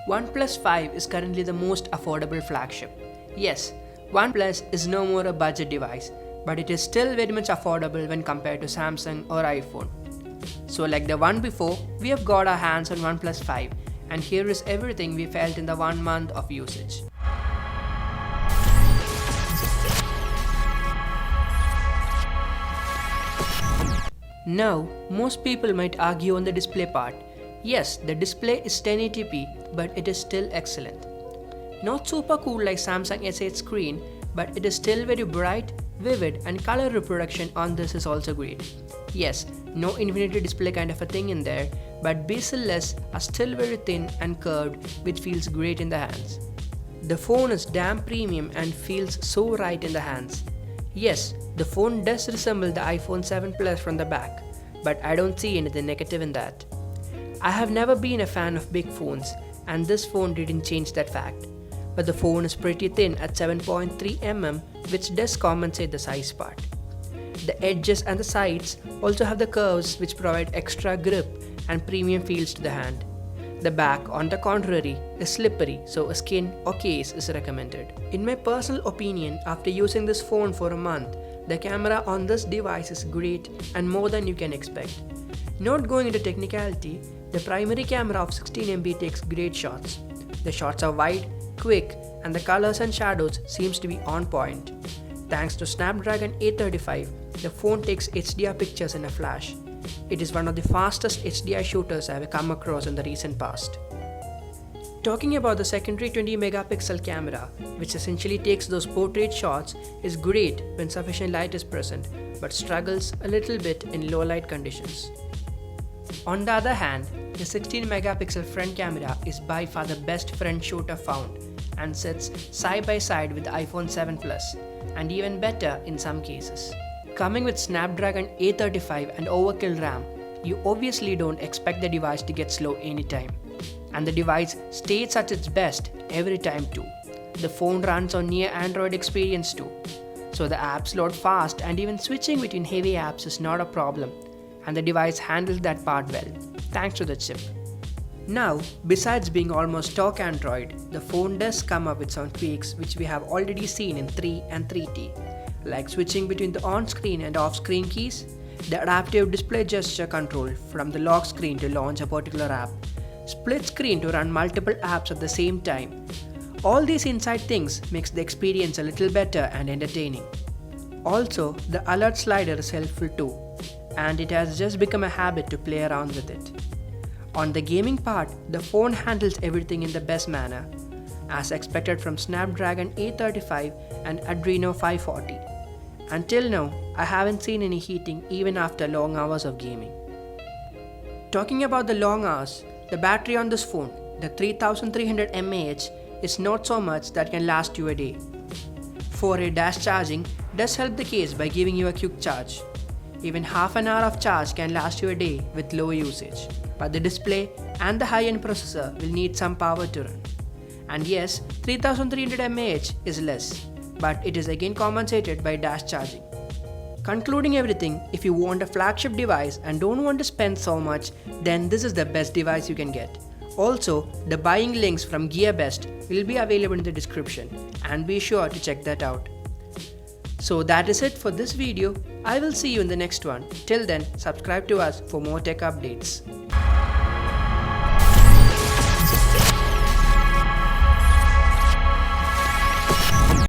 OnePlus 5 is currently the most affordable flagship. Yes, OnePlus is no more a budget device, but it is still very much affordable when compared to Samsung or iPhone. So like the one before, we have got our hands on OnePlus 5, and here is everything we felt in the 1 month of usage. Now, most people might argue on the display part. Yes, the display is 1080p, but it is still excellent. Not super cool like Samsung S8 screen, but it is still very bright, vivid, and color reproduction on this is also great. Yes, no infinity display kind of a thing in there, but bezel-less are still very thin and curved, which feels great in the hands. The phone is damn premium and feels so right in the hands. Yes, the phone does resemble the iPhone 7 Plus from the back, but I don't see anything negative in that. I have never been a fan of big phones, and this phone didn't change that fact. But the phone is pretty thin at 7.3mm, which does compensate the size part. The edges and the sides also have the curves which provide extra grip and premium feels to the hand. The back, on the contrary, is slippery, so a skin or case is recommended. In my personal opinion, after using this phone for a month, the camera on this device is great and more than you can expect. Not going into technicality, the primary camera of 16MP takes great shots. The shots are wide, quick, and the colors and shadows seems to be on point. Thanks to Snapdragon 835, the phone takes HDR pictures in a flash. It is one of the fastest HDR shooters I have come across in the recent past. Talking about the secondary 20MP camera, which essentially takes those portrait shots, is great when sufficient light is present, but struggles a little bit in low light conditions. On the other hand, the 16MP front camera is by far the best front shooter found and sits side by side with the iPhone 7 Plus, and even better in some cases. Coming with Snapdragon 835 and overkill RAM, you obviously don't expect the device to get slow anytime. And the device stays at its best every time too. The phone runs on near Android experience too. So the apps load fast and even switching between heavy apps is not a problem. And the device handles that part well, thanks to the chip. Now, besides being almost stock Android, the phone does come up with some tweaks which we have already seen in 3 and 3T. Like switching between the on-screen and off-screen keys, the adaptive display gesture control from the lock screen to launch a particular app, split screen to run multiple apps at the same time. All these inside things makes the experience a little better and entertaining. Also, the alert slider is helpful too, and it has just become a habit to play around with it. On the gaming part, the phone handles everything in the best manner, as expected from Snapdragon 835 and Adreno 540. Until now, I haven't seen any heating even after long hours of gaming. Talking about the long hours, the battery on this phone, the 3300 mAh, is not so much that can last you a day. 4A dash charging does help the case by giving you a quick charge. Even half an hour of charge can last you a day with low usage, but the display and the high-end processor will need some power to run. And yes, 3300 mAh is less, but it is again compensated by dash charging. Concluding everything, if you want a flagship device and don't want to spend so much, then this is the best device you can get. Also, the buying links from GearBest will be available in the description, and be sure to check that out. So that is it for this video. I will see you in the next one. Till then, subscribe to us for more tech updates.